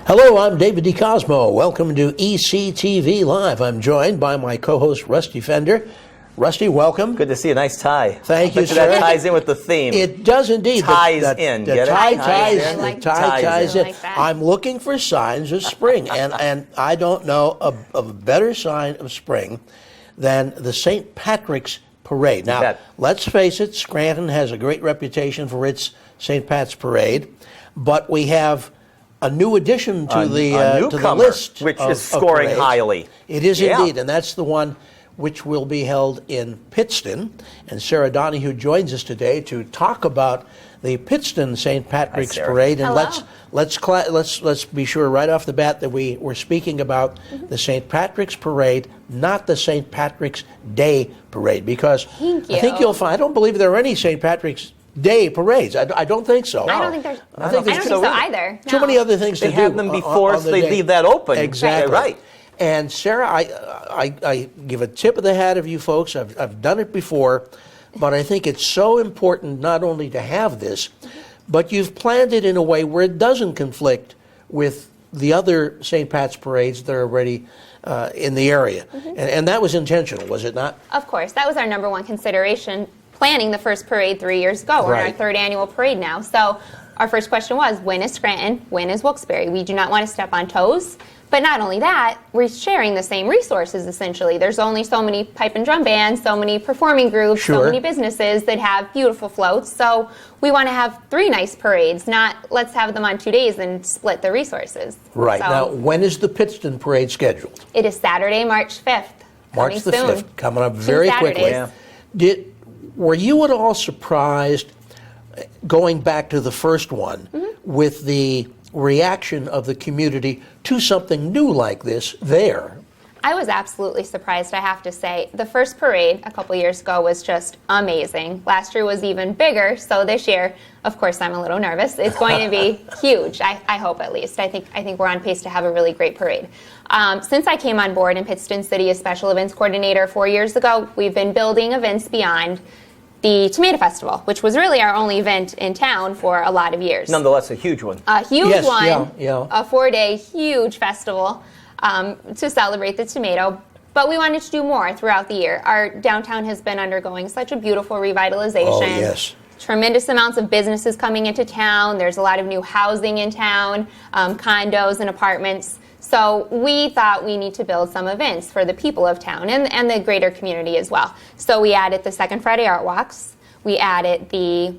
Hello, I'm David DeCosmo. Welcome to ECTV Live. I'm joined by my co-host, Rusty Fender. Rusty, welcome. Good to see a nice tie. Thank you, sir. That ties in with the theme. It does indeed. Ties in. The Get tie it? ties in. Like that. I'm looking for signs of spring, and I don't know of a better sign of spring than the St. Patrick's Parade. Now, let's face it, Scranton has a great reputation for its St. Pat's Parade, but we have a new addition to the list, which is scoring highly. It is indeed, and that's the one which will be held in Pittston. And Sarah Donahue joins us today to talk about the Pittston St. Patrick's Parade. And let's be sure right off the bat that we're speaking about the St. Patrick's Parade, not the St. Patrick's Day Parade, because I think you'll find I don't believe there are any St. Patrick's Day parades. I don't think so. I don't think there's. I don't think so either. Too many other things to do. They have them before, so they leave that open. Exactly. Right. And Sarah, I give a tip of the hat of you folks. I've done it before, but I think it's so important not only to have this, but you've planned it in a way where it doesn't conflict with the other St. Pat's parades that are already in the area. And that was intentional, was it not? Of course. That was our number one consideration, planning the first parade 3 years ago. We're in our third annual parade now. So our first question was, when is Scranton? When is Wilkes-Barre? We do not want to step on toes. But not only that, we're sharing the same resources, essentially. There's only so many pipe and drum bands, so many performing groups, so many businesses that have beautiful floats. So we want to have 3 nice parades, not let's have them on 2 days and split the resources. Right. So, now, when is the Pittston Parade scheduled? It is Saturday, March 5th. March the 5th, coming up very quickly. Yeah. Were you at all surprised, going back to the first one, with the reaction of the community to something new like this there? I was absolutely surprised, I have to say. The first parade a couple years ago was just amazing. Last year was even bigger, so this year, of course, I'm a little nervous. It's going to be huge, I hope at least. I think we're on pace to have a really great parade. Since I came on board in Pittston City as Special Events Coordinator 4 years ago, we've been building events beyond the Tomato Festival, which was really our only event in town for a lot of years. Nonetheless, a huge one. A huge one, a 4-day huge festival to celebrate the tomato. But we wanted to do more throughout the year. Our downtown has been undergoing such a beautiful revitalization. Oh, yes. Tremendous amounts of businesses coming into town. There's a lot of new housing in town, condos and apartments. So we thought we need to build some events for the people of town and the greater community as well. So we added the Second Friday Art Walks. We added the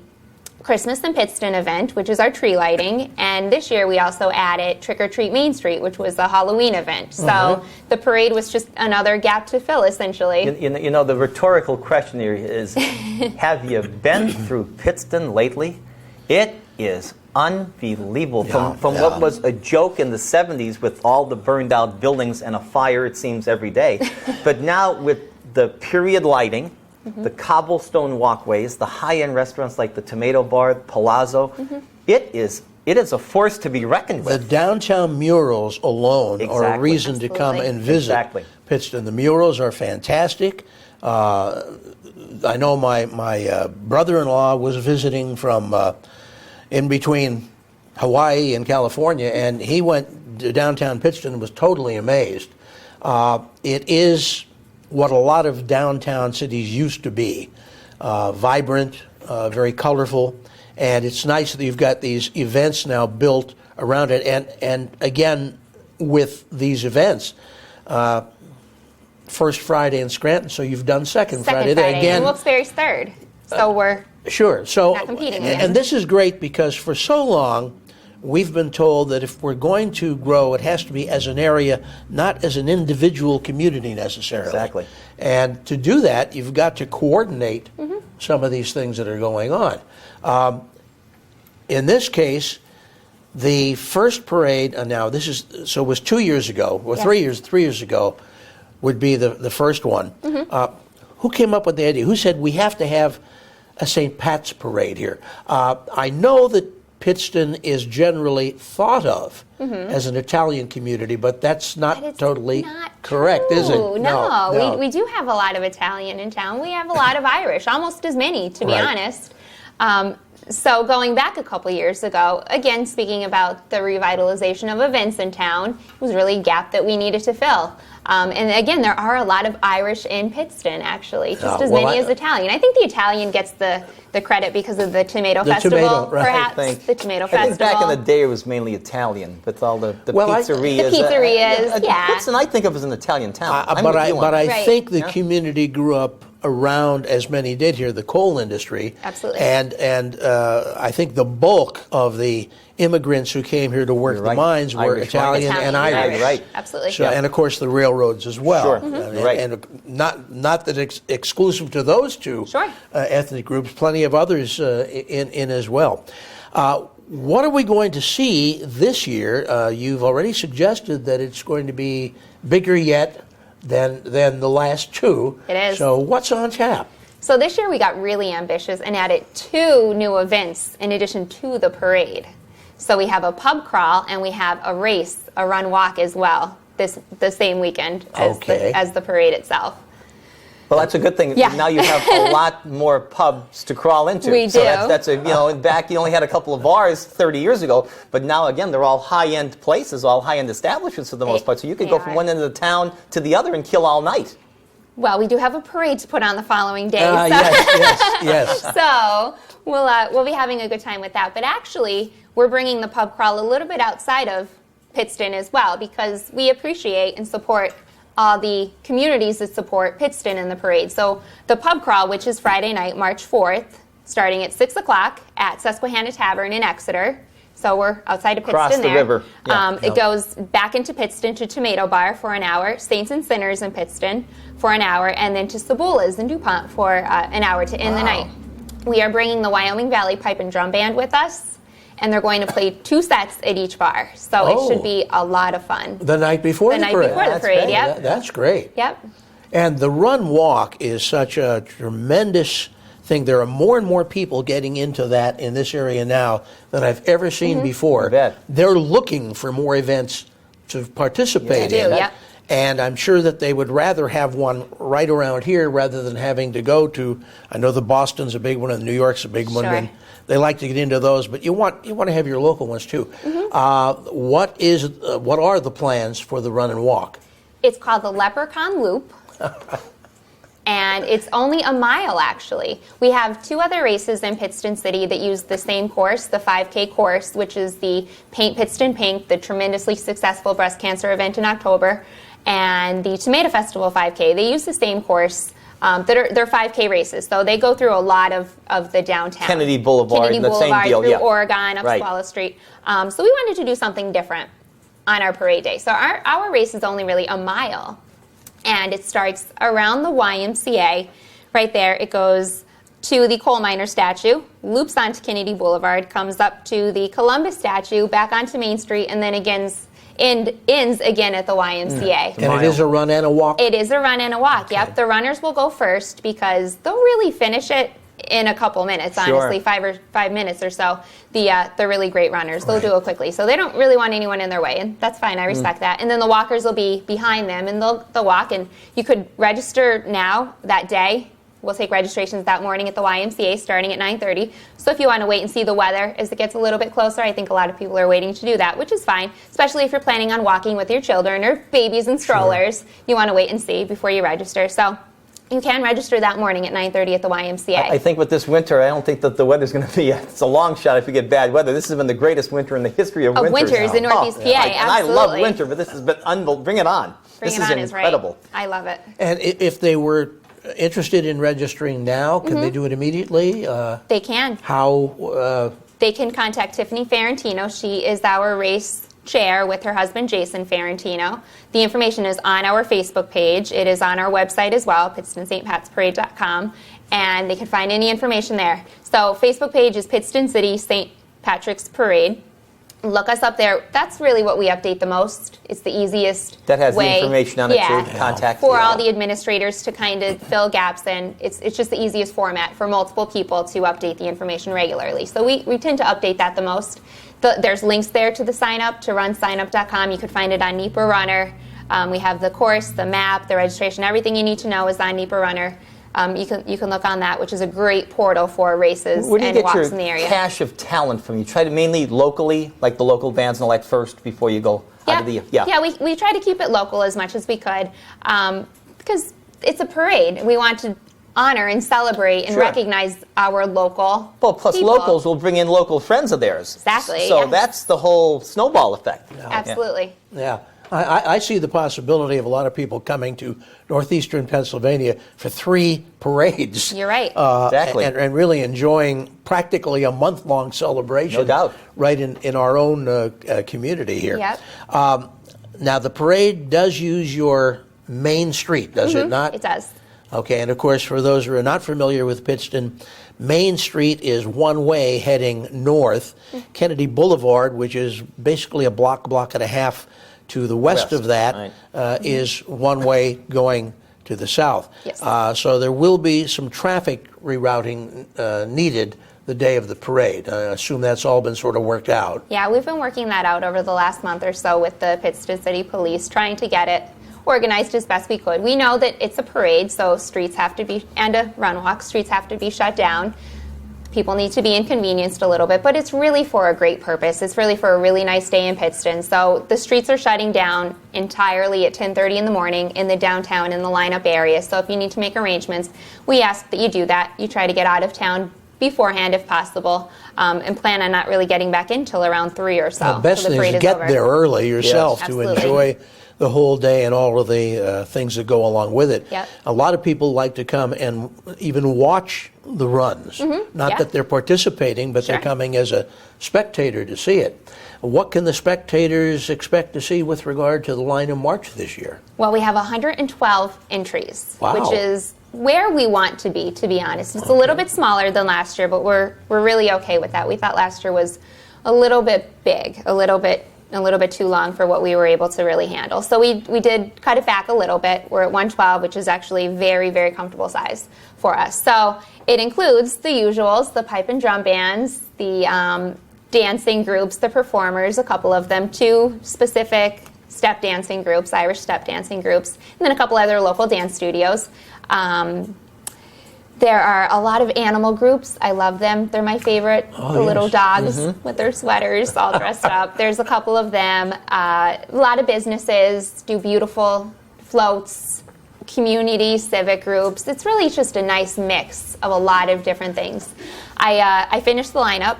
Christmas in Pittston event, which is our tree lighting. And this year we also added Trick or Treat Main Street, which was the Halloween event. So the parade was just another gap to fill, essentially. You know, the rhetorical question here is, have you been through Pittston lately? It is unbelievable. From what was a joke in the 70s with all the burned out buildings and a fire, it seems, every day. But now with the period lighting, the cobblestone walkways, the high-end restaurants like the Tomato Bar, Palazzo, it is a force to be reckoned with. The downtown murals alone are a reason to come and visit Pittston. The murals are fantastic. I know my brother-in-law was visiting from in between Hawaii and California, and he went to downtown Pittston and was totally amazed. It is what a lot of downtown cities used to be, vibrant, very colorful, and it's nice that you've got these events now built around it. And again, with these events, First Friday in Scranton, so you've done Second Friday. Again, and Wilkes-Barre's third, so we're not competing again. And this is great because for so long, we've been told that if we're going to grow, it has to be as an area, not as an individual community necessarily. Exactly. And to do that, you've got to coordinate some of these things that are going on. In this case, the first parade, now this is, so it was 2 years ago, or 3 years ago would be the first one. Who came up with the idea? Who said we have to have a St. Pat's parade here? I know that Pittston is generally thought of as an Italian community, but that's not totally correct, is it? No. We do have a lot of Italian in town. We have a lot of Irish, almost as many, to be honest. So going back a couple years ago, again, speaking about the revitalization of events in town, it was really a gap that we needed to fill. And again, there are a lot of Irish in Pittston, actually, just as many as Italian. I think the Italian gets the credit because of the Tomato Festival, perhaps. The Tomato Festival. I think back in the day it was mainly Italian, with all the pizzerias. The pizzerias, yeah. Pittston I think of as an Italian town. But I think the community grew up around, as many did here, the coal industry. Absolutely. And I think the bulk of the immigrants who came here to work the mines were Irish, Italian and Irish. Right. Absolutely. So, and of course the railroads as well. Sure. And not that it's exclusive to those two ethnic groups, plenty of others in as well. What are we going to see this year? You've already suggested that it's going to be bigger yet than the last two. It is. So what's on tap? So this year we got really ambitious and added 2 new events in addition to the parade. So we have a pub crawl and we have a race, a run walk as well, the same weekend as the parade itself. Well, that's a good thing. Yeah. Now you have a lot more pubs to crawl into. We so do. That's back you only had a couple of bars 30 years ago, but now again they're all high-end places, all high-end establishments for the most part. So you could go from one end of the town to the other and kill all night. Well, we do have a parade to put on the following day. Yes. So we'll be having a good time with that. But actually, we're bringing the pub crawl a little bit outside of Pittston as well, because we appreciate and support all the communities that support Pittston in the parade. So the pub crawl, which is Friday night, March 4th, starting at 6 o'clock at Susquehanna Tavern in Exeter. So we're outside of Pittston. Across the river. It goes back into Pittston to Tomato Bar for an hour, Saints and Sinners in Pittston for an hour, and then to Cibula's in DuPont for an hour to end the night. We are bringing the Wyoming Valley Pipe and Drum Band with us, and they're going to play 2 sets at each bar. So it should be a lot of fun. The night before the parade. The night before the parade, yep. That's great. Yep. And the run walk is such a tremendous thing. There are more and more people getting into that in this area now than I've ever seen before. I bet. They're looking for more events to participate in. Yep. And I'm sure that they would rather have one right around here rather than having to go to, I know the Boston's a big one and New York's a big one. And they like to get into those, but you want to have your local ones too. What are the plans for the run and walk? It's called the Leprechaun Loop. And it's only a mile, actually. We have 2 other races in Pittston City that use the same course, the 5K course, which is the Paint Pittston Pink, the tremendously successful breast cancer event in October, and the Tomato Festival 5K. They use the same course. They're 5K races, so they go through a lot of the downtown. Kennedy Boulevard, the same deal, through Oregon, up Swallow Street. So we wanted to do something different on our parade day. So our race is only really a mile. And it starts around the YMCA. Right there, it goes to the coal miner statue, loops onto Kennedy Boulevard, comes up to the Columbus statue, back onto Main Street, and then ends again at the YMCA. And it is a run and a walk? It is a run and a walk, yep. The runners will go first because they'll really finish it in a couple minutes, honestly, 5 minutes or so. The really great runners, they'll do it quickly. So they don't really want anyone in their way, and that's fine. I respect that. And then the walkers will be behind them, and they'll walk. And you could register now that day. We'll take registrations that morning at the YMCA starting at 9:30. So if you want to wait and see the weather as it gets a little bit closer, I think a lot of people are waiting to do that, which is fine, especially if you're planning on walking with your children or babies and strollers. You want to wait and see before you register. So you can register that morning at 9:30 at the YMCA. I think with this winter, I don't think that the weather's going to be, it's a long shot if we get bad weather. This has been the greatest winter in the history of winters in Northeast PA, absolutely. And I love winter, but this has been unbelievable. Bring it on. This is incredible. Right. I love it. And if they were interested in registering now, can they do it immediately? They can. How? They can contact Tiffany Ferrantino. She is our race chair with her husband Jason Ferrantino. The information is on our Facebook page. It is on our website as well, PittstonStPatsParade.com, and they can find any information there. So Facebook page is Pittston City St. Patrick's Parade. Look us up there. That's really what we update the most. It's the easiest That has way, the information on it to contact. For all the administrators to kind of fill gaps in. It's just the easiest format for multiple people to update the information regularly. So we tend to update that the most. There's links there to the sign up, to runsignup.com. You could find it on NEPA Runner. We have the course, the map, the registration. Everything you need to know is on NEPA Runner. You can look on that, which is a great portal for races Where do you and get walks your in the area. cache of talent from? You try to mainly locally, like the local bands and all that first before you go out of the... Yeah, we try to keep it local as much as we could because it's a parade. We want to honor and celebrate and recognize our local plus people. locals will bring in local friends of theirs. Exactly. So that's the whole snowball effect. Yeah. Absolutely. Yeah. I see the possibility of a lot of people coming to northeastern Pennsylvania for 3 parades. You're right. Exactly. And really enjoying practically a month-long celebration. No doubt. Right in our own community here. Yep. Now, the parade does use your main street, does it not? It does. Okay, and of course, for those who are not familiar with Pittston, Main Street is one way heading north. Kennedy Boulevard, which is basically a block and a half to the west of that, is one way going to the south. Yes. So there will be some traffic rerouting needed the day of the parade. I assume that's all been sort of worked out. Yeah, we've been working that out over the last month or so with the Pittston City Police, trying to get it organized as best we could. We know that it's a parade, so streets have to be, and a run walk, streets have to be shut down. People need to be inconvenienced a little bit, but it's really for a great purpose. It's really for a really nice day in Pittston. So the streets are shutting down entirely at 10:30 in the morning in the downtown and the lineup area. So if you need to make arrangements, we ask that you do that. You try to get out of town beforehand if possible, and plan on not really getting back in till around 3 or so. The best so the thing is parade to get over. there early yourself to Absolutely. enjoy the whole day and all of the things that go along with it. Yep. A lot of people like to come and even watch the runs. Not that they're participating, but they're Sure. coming as a spectator to see it. What can the spectators expect to see with regard to the line of march this year? Well, we have 112 entries, Wow. which is where we want to be honest. It's a little bit smaller than last year, but we're really okay with that. We thought last year was a little bit big, a little bit too long for what we were able to really handle. So we did cut it back a little bit. We're at 112, which is actually very, very comfortable size for us. So it includes the usuals, the pipe and drum bands, the dancing groups, the performers, a couple of them, 2 specific step dancing groups, Irish step dancing groups, and then a couple other local dance studios. There are a lot of animal groups. I love them. They're my favorite. The little dogs with their sweaters all dressed up. There's a couple of them. A lot of businesses do beautiful floats, community, civic groups. It's really just a nice mix of a lot of different things. I finished the lineup.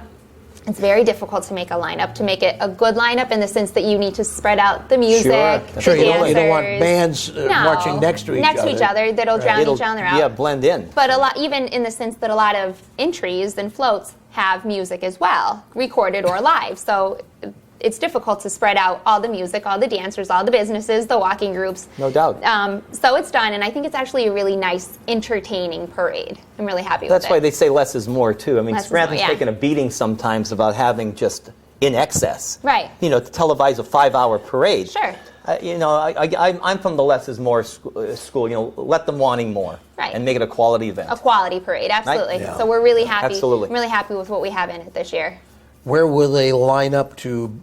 It's very difficult to make a lineup, to make it a good lineup in the sense that you need to spread out the music, the Sure, you dancers. don't want bands marching next to each other. That'll drown each other out. Yeah, blend in. But a lot, even in the sense that a lot of entries and floats have music as well, recorded or live. So it's difficult to spread out all the music, all the dancers, all the businesses, the walking groups. No doubt. So it's done, and I think it's actually a really nice, entertaining parade. I'm really happy with it. That's why they say less is more, too. I mean, Less is Scranton's more, yeah. taking a beating sometimes about having just in excess. Right. You know, to televise a 5-hour parade. Sure. I'm from the less is more school. You know, let them wanting more. Right. And make it a quality event. A quality parade, absolutely. Yeah. So we're really happy. Absolutely. I'm really happy with what we have in it this year. Where will they line up to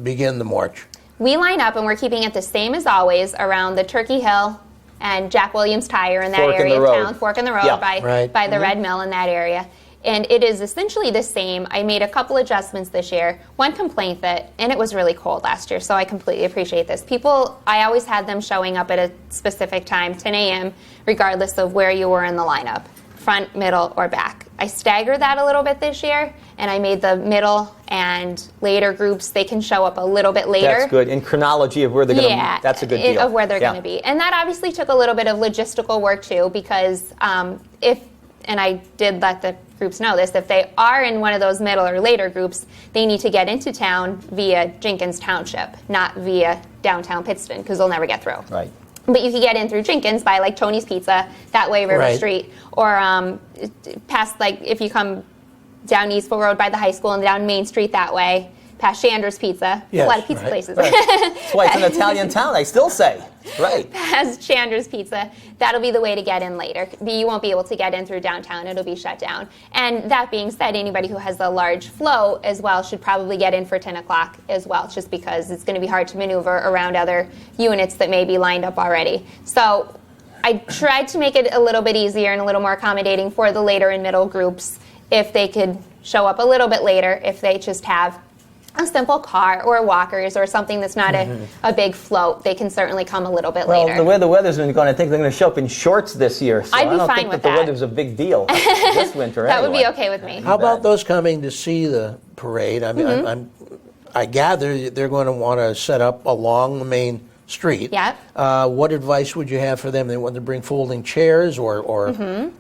begin the march? We line up, and we're keeping it the same as always around the Turkey Hill and Jack Williams Tire in that Fork in area the of road. town, Fork in the Road Yeah. by the Red Mill in that area. And it is essentially the same. I made a couple adjustments this year. One complaint and it was really cold last year, so I completely appreciate this. People, I always had them showing up at a specific time, 10 a.m., regardless of where you were in the lineup, front, middle, or back. I staggered that a little bit this year, and I made the middle and later groups, they can show up a little bit later. That's good. In chronology of where they're going to that's a good deal. Of where they're going to be. And that obviously took a little bit of logistical work, too, because and I did let the groups know this, if they are in one of those middle or later groups, they need to get into town via Jenkins Township, not via downtown Pittston, because they'll never get through. Right. But you can get in through Jenkins by like Tony's Pizza, that way River Street, or past, like, if you come down Eastville Road by the high school and down Main Street that way, past Chandra's Pizza. Yes, a lot of pizza places. Right. That's why it's an Italian town, I still say. Right. Past Chandra's Pizza, that'll be the way to get in later. You won't be able to get in through downtown. It'll be shut down. And that being said, anybody who has a large flow as well should probably get in for 10 o'clock as well, just because it's going to be hard to maneuver around other units that may be lined up already. So I tried to make it a little bit easier and a little more accommodating for the later and middle groups if they could show up a little bit later, if they just have a simple car or walkers or something that's not a big float. They can certainly come a little bit later. Well, the way the weather's been going, I think they're going to show up in shorts this year. So I'd be I don't fine think with that the that. weather's a big deal this winter. That anyway. would be okay with me. How about those coming to see the parade? I mean, I gather they're going to want to set up along the main street. Yeah. What advice would you have for them? They want to bring folding chairs or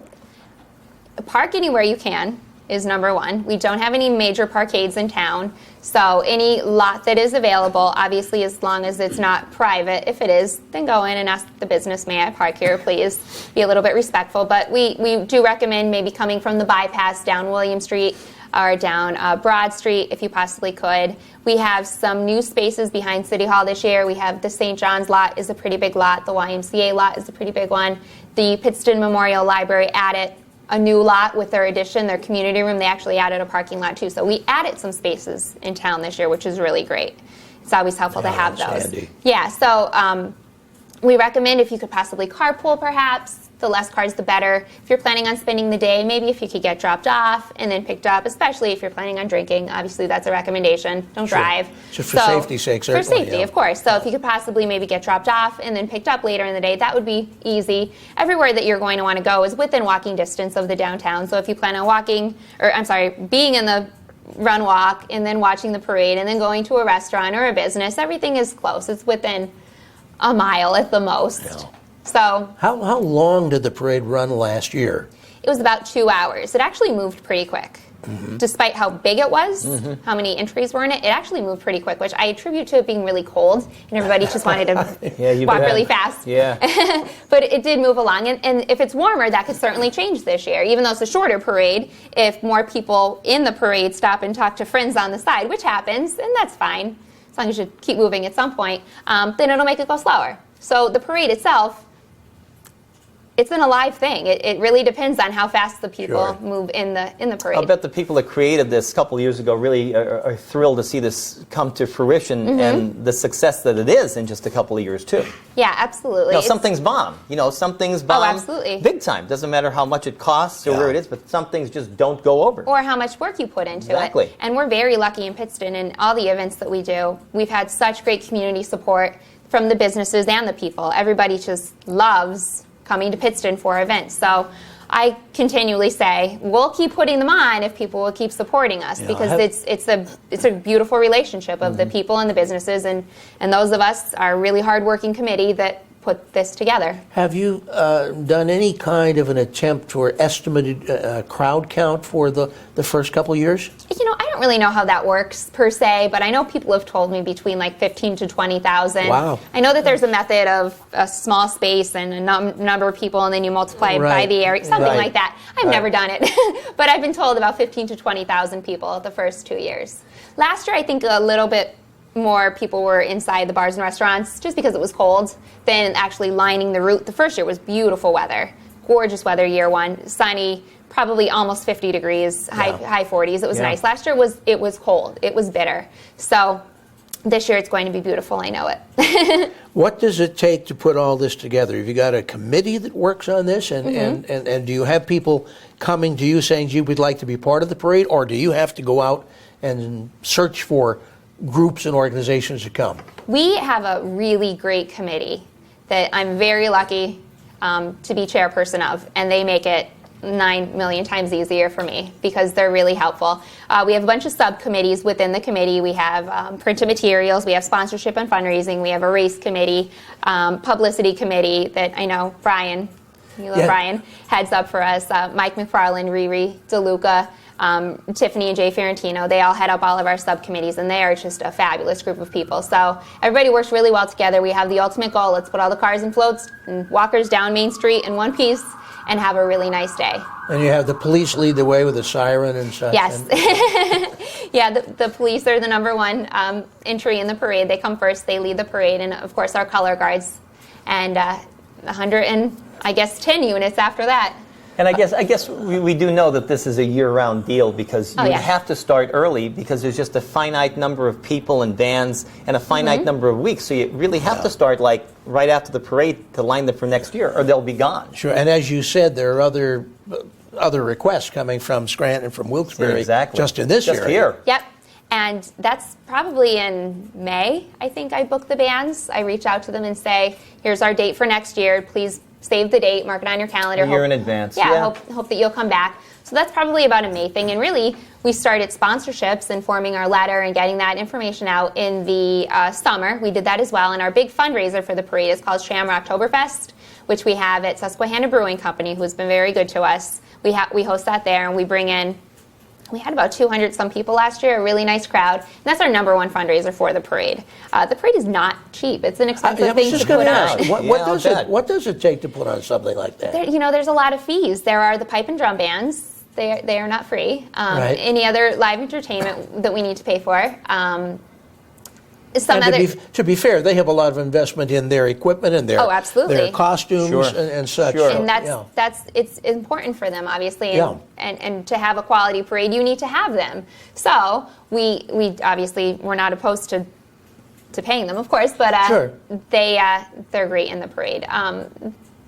Park anywhere you can is number one. We don't have any major parkades in town, so any lot that is available, obviously as long as it's not private, if it is, then go in and ask the business, may I park here, please? Be a little bit respectful, but we do recommend maybe coming from the bypass down William Street or down Broad Street if you possibly could. We have some new spaces behind City Hall this year. We have the St. John's lot is a pretty big lot. The YMCA lot is a pretty big one. The Pittston Memorial Library added a new lot with their addition, their community room. They actually added a parking lot too. So we added some spaces in town this year, which is really great. It's always helpful to have those. Handy. Yeah, so we recommend if you could possibly carpool perhaps. The less cars, the better. If you're planning on spending the day, maybe if you could get dropped off and then picked up, especially if you're planning on drinking. Obviously, that's a recommendation. Don't drive. Just for safety's sake, certainly. For safety, of course. So if you could possibly maybe get dropped off and then picked up later in the day, that would be easy. Everywhere that you're going to want to go is within walking distance of the downtown. So if you plan on being in the run walk and then watching the parade and then going to a restaurant or a business, everything is close. It's within a mile at the most. Yeah. So How long did the parade run last year? it was about 2 hours. It actually moved pretty quick. Despite how big it was, how many entries were in it, it actually moved pretty quick, which I attribute to it being really cold and everybody just wanted to walk really fast. Yeah. But it did move along, and if it's warmer, that could certainly change this year. Even though it's a shorter parade, if more people in the parade stop and talk to friends on the side, which happens, and that's fine, as long as you keep moving at some point, then it'll make it go slower. So the parade itself, it's an alive thing. It really depends on how fast the people move in the parade. I'll bet the people that created this a couple of years ago really are thrilled to see this come to fruition and the success that it is in just a couple of years too. Yeah, absolutely. Some things bomb. Some things bomb absolutely. big time. Doesn't matter how much it costs or where it is, but some things just don't go over. Or how much work you put into Exactly. it. And we're very lucky in Pittston in all the events that we do. We've had such great community support from the businesses and the people. Everybody just loves coming to Pittston for events. So I continually say, we'll keep putting them on if people will keep supporting us, because it's a beautiful relationship of the people and the businesses, and those of us are a really hardworking committee that put this together. Have you done any kind of an attempt or estimated crowd count for the first couple of years? I don't really know how that works per se, but I know people have told me between like 15 to 20,000. Wow. I know that there's a method of a small space and a number of people, and then you multiply it by the area, something like that. I've never done it, but I've been told about 15 to 20,000 people the first 2 years. Last year, I think a little bit more people were inside the bars and restaurants just because it was cold than actually lining the route. The first year was beautiful weather, gorgeous weather year one, sunny, probably almost 50 degrees, high 40s. It was nice. Last year it was cold. It was bitter. So this year it's going to be beautiful. I know it. What does it take to put all this together? Have you got a committee that works on this? And do you have people coming to you saying, gee, we'd like to be part of the parade? Or do you have to go out and search for groups and organizations to come? We have a really great committee that I'm very lucky to be chairperson of, and they make it 9 million times easier for me because they're really helpful. We have a bunch of subcommittees within the committee. We have printed materials, we have sponsorship and fundraising, we have a race committee, publicity committee that I know Brian, Brian, heads up for us, Mike McFarland, Riri DeLuca, Tiffany and Jay Ferrantino. They all head up all of our subcommittees, and they are just a fabulous group of people. So everybody works really well together. We have the ultimate goal. Let's put all the cars and floats and walkers down Main Street in one piece and have a really nice day. And you have the police lead the way with a siren and such. Yes. Yeah, the police are the number one entry in the parade. They come first. They lead the parade. And, of course, our color guards. And 110 units after that. And I guess we do know that this is a year-round deal because you have to start early because there's just a finite number of people and bands and a finite number of weeks. So you really have to start like right after the parade to line them for next year, or they'll be gone. Sure. And as you said, there are other requests coming from Scranton, from Wilkes-Barre, just in this area. Here. Yep. And that's probably in May, I think I book the bands. I reach out to them and say, here's our date for next year. Please save the date, mark it on your calendar. A year in advance. Yeah, hope that you'll come back. So that's probably about a May thing. And really, we started sponsorships and forming our letter and getting that information out in the summer. We did that as well. And our big fundraiser for the parade is called Shamrocktoberfest, which we have at Susquehanna Brewing Company, who's been very good to us. We host that there, and we bring in, we had about 200 some people last year, a really nice crowd. And that's our number one fundraiser for the parade. The parade is not cheap. It's an expensive thing to put on. What does it take to put on something like that? There's a lot of fees. There are the pipe and drum bands. They are not free. Any other live entertainment that we need to pay for. To be fair, they have a lot of investment in their equipment and their costumes and such. Sure. And it's important for them, obviously. And to have a quality parade, you need to have them. So we obviously we're not opposed to paying them, of course, but they're great in the parade.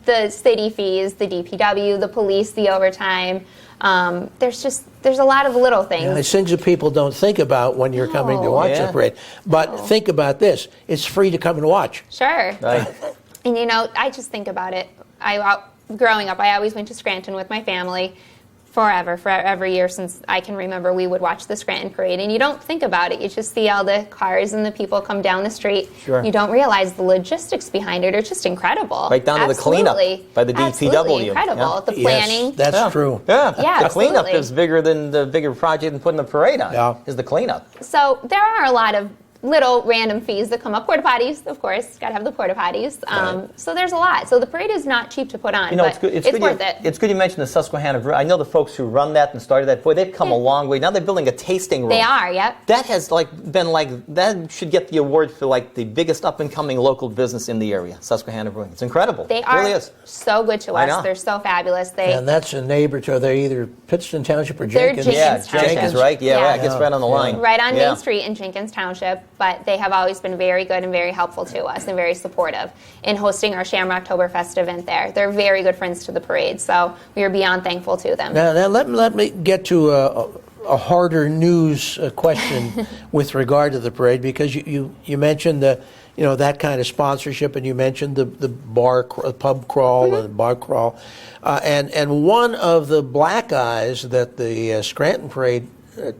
The city fees, the DPW, the police, the overtime. There's a lot of little things. It's things that people don't think about when you're coming to watch the parade. But think about this: it's free to come and watch. Sure. Right. And I just think about it. Growing up, I always went to Scranton with my family. For every year since I can remember, we would watch the Scranton Parade, and you don't think about it. You just see all the cars and the people come down the street. Sure. You don't realize the logistics behind it are just incredible. Right down to the cleanup by the DPW. Absolutely incredible. The planning. Yes, that's true. Yeah, the cleanup is bigger than the bigger project than putting the parade on. Is the cleanup. So there are a lot of little random fees that come up. Porta potties, of course. Got to have the porta potties. So there's a lot. So the parade is not cheap to put on, but it's worth it. It's good you mentioned the Susquehanna Brew. I know the folks who run that and started that. Boy, they've come a long way. Now they're building a tasting room. They are, yep. That has that should get the award for the biggest up and coming local business in the area. Susquehanna Brewing. It's incredible. They are really is. So good to us. They're so fabulous. And that's a neighbor to. They're either Pittston Township or Jenkins. They're Jenkins, right? Yeah, it gets right on the line. Right on Main Street in Jenkins Township, but they have always been very good and very helpful to us and very supportive in hosting our Shamrocktoberfest event there. They're very good friends to the parade, so we are beyond thankful to them. Now let me get to a harder news question with regard to the parade, because you mentioned that kind of sponsorship, and you mentioned the pub crawl and bar crawl, and one of the black eyes that the Scranton Parade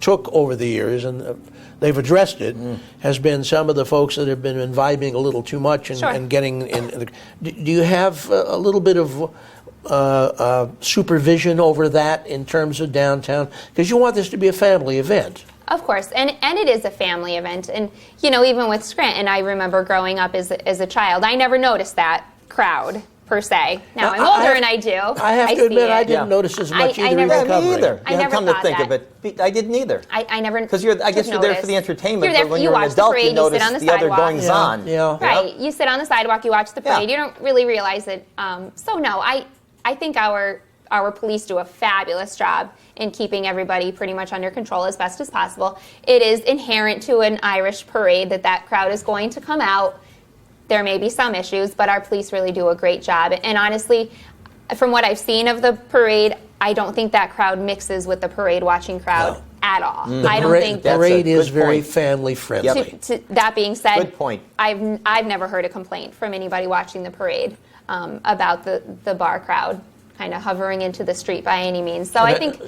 took over the years, and they've addressed it, has been some of the folks that have been imbibing a little too much and getting in. Do you have a little bit of supervision over that in terms of downtown? Because you want this to be a family event. Of course, and it is a family event. And, even with Scranton, I remember growing up as a child, I never noticed that crowd per se. Now I'm older and I do. I have to admit, I didn't notice as much either. Me either. I never come to think of it, I didn't either. I never. Because I guess you're there for the entertainment, but when you're an adult, you notice the other goings on. Right. You sit on the sidewalk, you watch the parade. You don't really realize it. So no, I think our police do a fabulous job in keeping everybody pretty much under control as best as possible. It is inherent to an Irish parade that crowd is going to come out. There may be some issues, but our police really do a great job. And honestly, from what I've seen of the parade, I don't think that crowd mixes with the parade watching crowd at all. I don't think the parade is very family friendly. That being said, good point. I've never heard a complaint from anybody watching the parade about the bar crowd kind of hovering into the street by any means. So I think,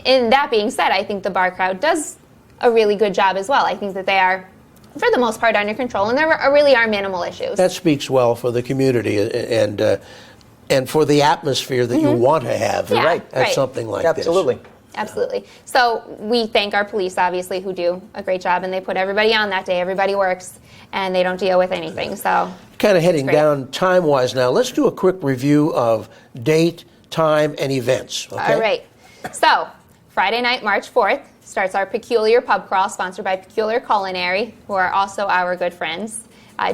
in that being said, I think the bar crowd does a really good job as well. I think that they are, for the most part, under control, and there really are minimal issues. That speaks well for the community and for the atmosphere that you want to have at something like this. Absolutely. So we thank our police, obviously, who do a great job, and they put everybody on that day. Everybody works, and they don't deal with anything. So kind of heading down time-wise now, let's do a quick review of date, time, and events. Okay? All right. So Friday night, March 4th, starts our Peculiar Pub Crawl, sponsored by Peculiar Culinary, who are also our good friends.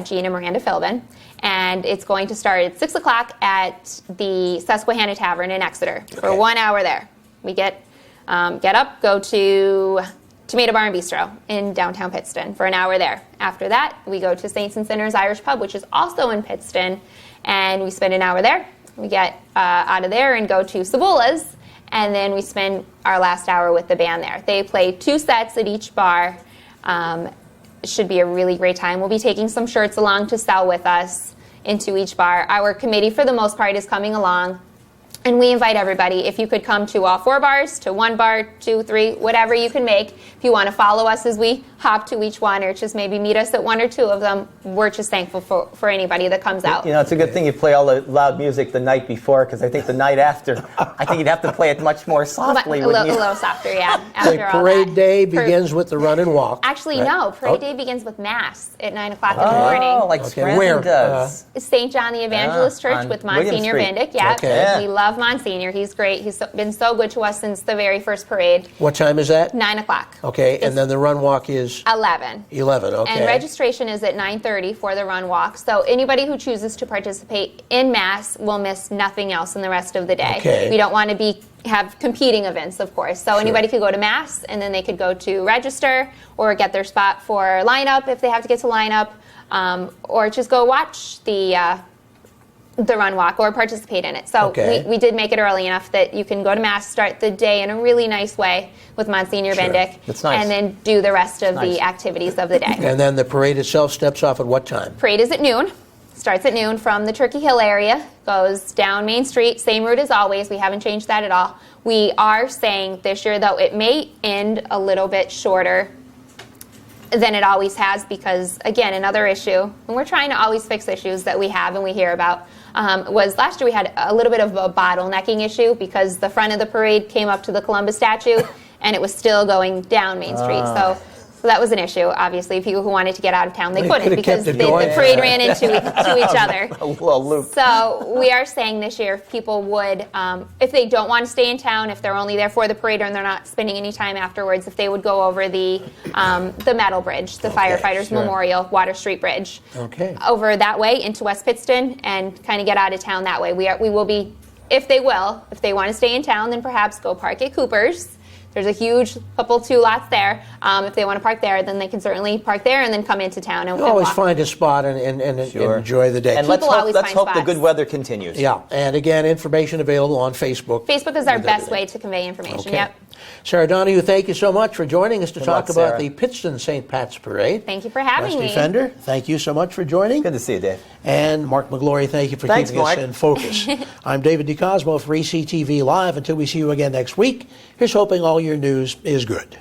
Gene and Miranda Philbin. And it's going to start at 6 o'clock at the Susquehanna Tavern in Exeter for 1 hour there. We get up, go to Tomato Bar and Bistro in downtown Pittston for an hour there. After that, we go to Saints and Sinners Irish Pub, which is also in Pittston, and we spend an hour there. We get out of there and go to Cibula's, and then we spend our last hour with the band there. They play 2 sets at each bar. It should be a really great time. We'll be taking some shirts along to sell with us into each bar. Our committee, for the most part, is coming along. And we invite everybody, if you could come to all 4 bars, to 1 bar, 2, 3, whatever you can make. If you want to follow us as we hop to each one, or just maybe meet us at 1 or 2 of them, we're just thankful for anybody that comes out. You know, it's a good thing you play all the loud music the night before, because I think the night after, I think you'd have to play it much more softly. A little softer, yeah. After parade day begins with the run and walk. Actually, right? No. Parade day begins with Mass at 9 o'clock in the morning. Oh, like Scranton does. St. John the Evangelist Church with Monsignor Bendick. Yeah, okay. We love Monsignor. He's great. He's been so good to us since the very first parade. What time is that? 9 o'clock. Okay, and then the run walk is? 11. 11, okay. And registration is at 9:30 for the run walk. So anybody who chooses to participate in Mass will miss nothing else in the rest of the day. Okay. We don't want to have competing events, of course. So anybody could go to Mass, and then they could go to register or get their spot for lineup if they have to get to lineup, or just go watch the run walk or participate in it. So we did make it early enough that you can go to Mass, start the day in a really nice way with Monsignor Bendick, That's nice. And then do the rest of the activities of the day. And then the parade itself steps off at what time? Parade is at noon. Starts at noon from the Turkey Hill area, goes down Main Street, same route as always. We haven't changed that at all. We are saying this year, though, it may end a little bit shorter than it always has because, again, another issue, and we're trying to always fix issues that we have and we hear about, was last year we had a little bit of a bottlenecking issue because the front of the parade came up to the Columbus statue and it was still going down Main Street. So that was an issue, obviously. People who wanted to get out of town, they couldn't because the parade ran into each other. A little loop. So we are saying this year if people would, if they don't want to stay in town, if they're only there for the parade and they're not spending any time afterwards, if they would go over the metal bridge, the Firefighters Memorial Water Street Bridge, over that way into West Pittston and kind of get out of town that way. We will be, if they want to stay in town, then perhaps go park at Cooper's. There's a huge 2 lots there. If they want to park there, then they can certainly park there and then come into town and always find a spot and enjoy the day. And let's hope the good weather continues. Yeah, and again, information available on Facebook. Facebook is our best way to convey information. Yep. Sarah Donahue, thank you so much for joining us to talk about the Pittston St. Pat's Parade. Thank you for having me. Fender, thank you so much for joining. Good to see you, Dave. And Mark McGlory, thank you for keeping us in focus. I'm David DeCosmo for ECTV Live. Until we see you again next week, here's hoping all your news is good.